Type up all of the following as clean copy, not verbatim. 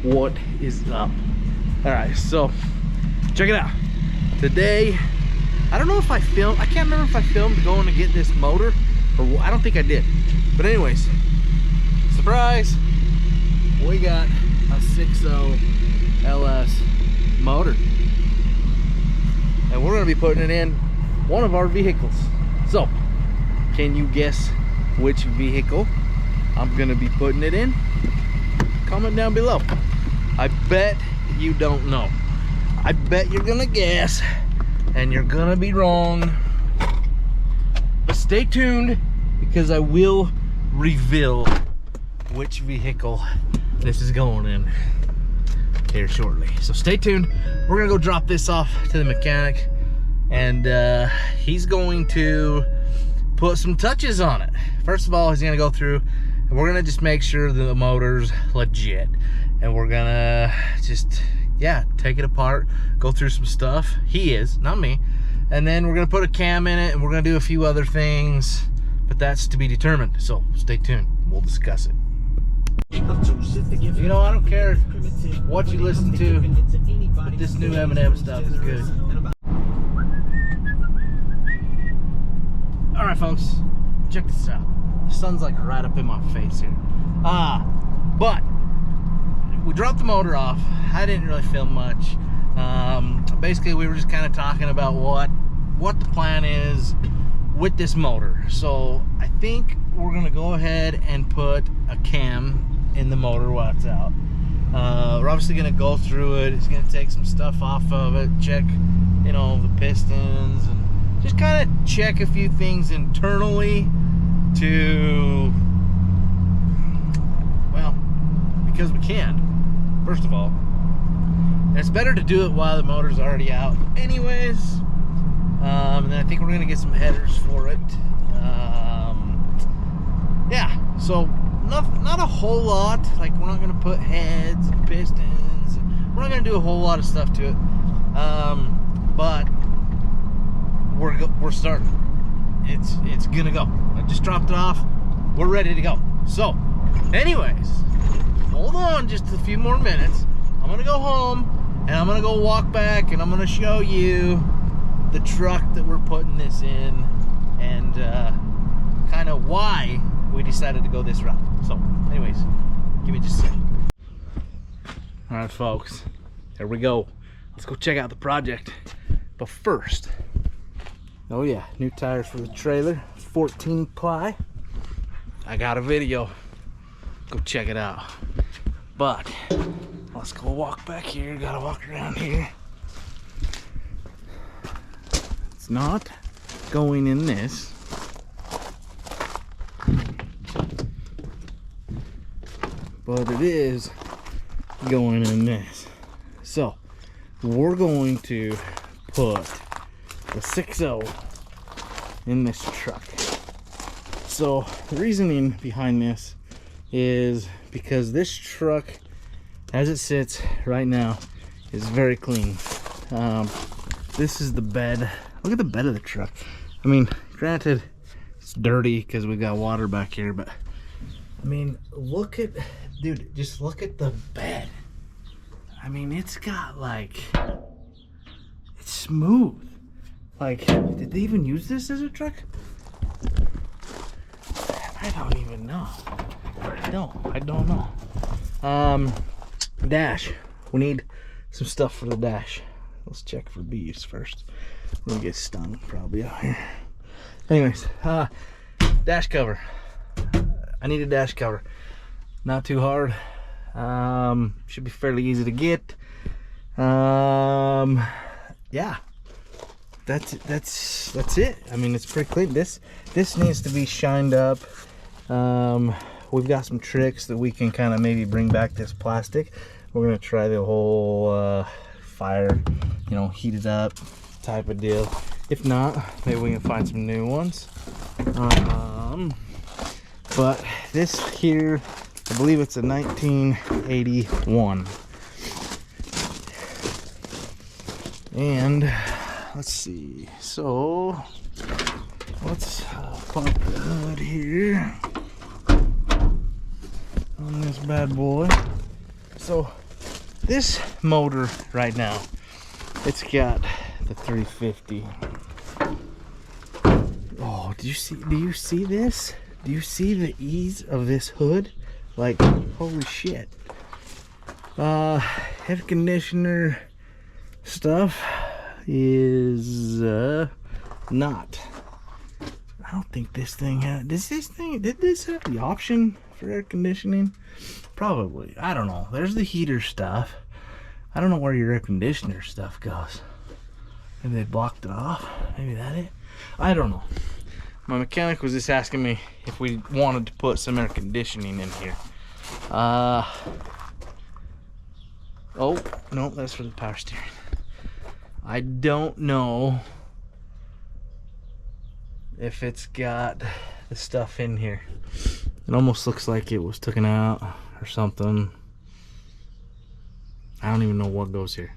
what is up. All right, so check it out. Today, I don't know if I filmed, I can't remember if I filmed going to get this motor, or I don't think I did. But anyways, surprise, we got a 6.0 LS motor. And we're gonna be putting it in one of our vehicles. So, can you guess which vehicle I'm gonna be putting it in? Comment down below. I bet you don't know. I bet you're gonna guess and you're gonna be wrong. But stay tuned because I will reveal which vehicle this is going in here shortly. So stay tuned. We're gonna go drop this off to the mechanic and he's going to put some touches on it. First of all, he's gonna go through and we're gonna just make sure the motor's legit, and we're gonna just, yeah, take it apart, go through some stuff. He is, not me. And then we're gonna put a cam in it and we're gonna do a few other things, but that's to be determined. So stay tuned, we'll discuss it. You know, I don't care what you listen to, but this new Eminem stuff is good. All right, folks, check this out. The sun's like right up in my face here. But we dropped the motor off. I didn't really film much. Basically, we were just kind of talking about what the plan is with this motor. So I think we're gonna go ahead and put a cam in the motor while it's out. We're obviously gonna go through it. It's gonna take some stuff off of it, check, you know, the pistons, and just kind of check a few things internally to, well, because we can, first of all. And it's better to do it while the motor's already out anyways. And then I think we're gonna get some headers for it. Yeah, so not a whole lot. Like, we're not gonna put heads and pistons. We're not gonna do a whole lot of stuff to it. But we're starting. It's gonna go. I just dropped it off. We're ready to go. So, anyways, hold on just a few more minutes. I'm gonna go home and I'm gonna go walk back and I'm gonna show you the truck that we're putting this in and kind of why we decided to go this route. So, anyways, give me just a second. All right, folks, there we go. Let's go check out the project. But first, oh yeah, new tires for the trailer, 14 ply. I got a video, go check it out. But let's go walk back here, gotta walk around here. It's not going in this. But it is going in this. So we're going to put the 6.0 in this truck. So the reasoning behind this is because this truck, as it sits right now, is very clean. This is the bed. Look at the bed of the truck. I mean, granted, it's dirty because we got water back here, but I mean, look at, dude, just look at the bed. I mean, it's got like, it's smooth. Like, did they even use this as a truck? I don't even know. I don't know. Dash. We need some stuff for the dash. Let's check for bees first. We're gonna get stung probably out here. Anyways, dash cover. I need a dash cover. Not too hard. Should be fairly easy to get. Yeah. That's it. I mean, it's pretty clean. This needs to be shined up. We've got some tricks that we can kind of maybe bring back this plastic. We're gonna try the whole fire, you know, heat it up type of deal. If not, maybe we can find some new ones. But this here, I believe it's a 1981. And let's see, so let's pump the hood here on this bad boy. So this motor right now, it's got the 350. Oh, do you see this? Do you see the ease of this hood? Like, holy shit. Air conditioner stuff is not. I don't think this thing had, did this have the option for air conditioning? Probably. I don't know. There's the heater stuff. I don't know where your air conditioner stuff goes. Maybe they blocked it off. Maybe that it. I don't know. My mechanic was just asking me if we wanted to put some air conditioning in here. Oh, no, that's for the power steering. I don't know if it's got the stuff in here. It almost looks like it was taken out or something. I don't even know what goes here.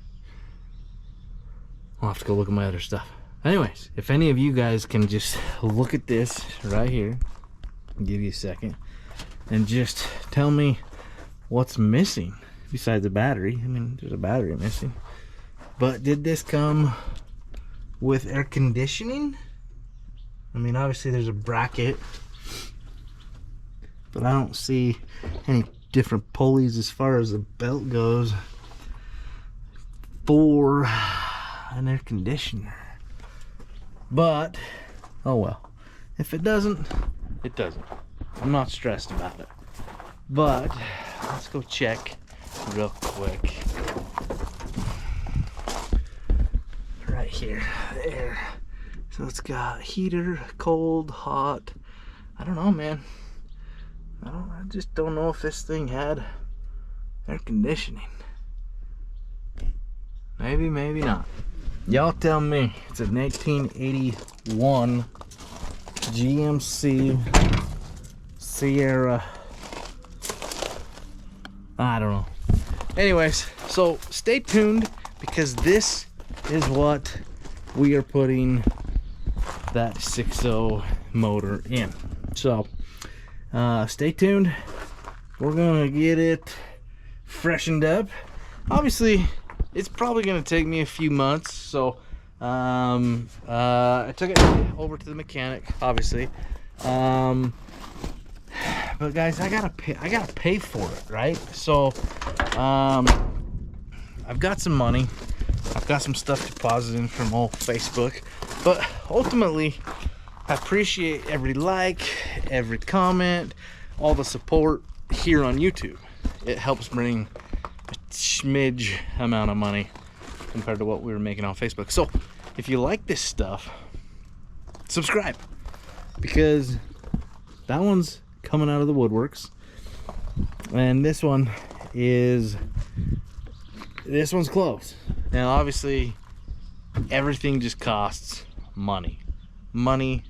I'll have to go look at my other stuff. Anyways, if any of you guys can just look at this right here, I'll give you a second, and just tell me what's missing besides the battery. I mean, there's a battery missing. But did this come with air conditioning? I mean, obviously there's a bracket, but I don't see any different pulleys as far as the belt goes for an air conditioner. But oh well, if it doesn't, it doesn't. I'm not stressed about it. But let's go check real quick. Right here, there. So it's got heater, cold, hot. I don't know, man. I just don't know if this thing had air conditioning. Maybe, maybe not. Y'all tell me. It's a 1981 GMC Sierra. I don't know. Anyways, so stay tuned, because this is what we are putting that 6.0 motor in. So stay tuned. We're gonna get it freshened up. Obviously it's probably gonna take me a few months, so I took it over to the mechanic, obviously, but guys, I gotta pay for it, right? So I've got some money, I've got some stuff deposited in from old Facebook, but ultimately I appreciate every like, every comment, all the support here on YouTube. It helps bring a smidge amount of money compared to what we were making on Facebook. So if you like this stuff, subscribe, because that one's coming out of the woodworks, and this one's close. Now obviously everything just costs money. Money.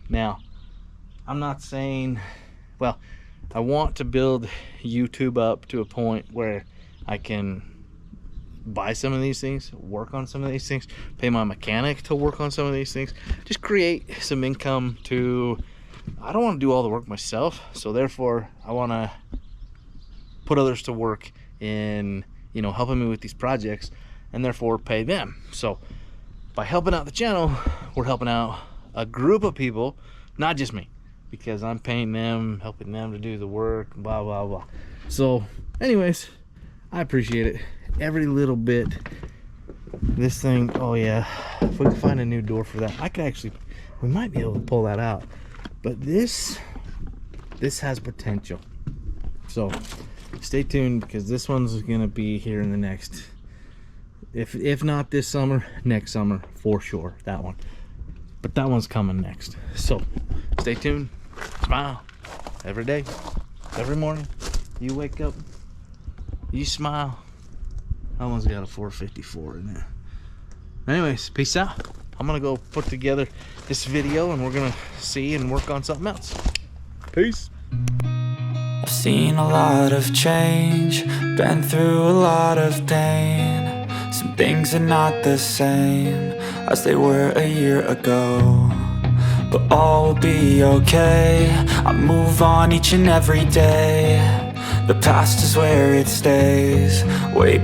Now I'm not saying, well, I want to build YouTube up to a point where I can buy some of these things, work on some of these things, pay my mechanic to work on some of these things, just create some income to, I don't want to do all the work myself, so therefore I want to put others to work in, you know, helping me with these projects, and therefore pay them. So by helping out the channel, we're helping out a group of people, not just me, because I'm paying them, helping them to do the work, blah blah blah. So anyways, I appreciate it, every little bit. This thing, oh yeah, if we can find a new door for that, I could actually, we might be able to pull that out. But this has potential, so stay tuned, because this one's gonna be here in the next, if not this summer, next summer for sure, that one. But that one's coming next, so stay tuned. Smile every day, every morning you wake up, you smile. That one's got a 454 in there. Anyways, peace out. I'm gonna go put together this video, and we're gonna see and work on something else. Peace. I've seen a lot of change, been through a lot of pain. Some things are not the same as they were a year ago, but all will be okay. I move on each and every day. The past is where it stays, way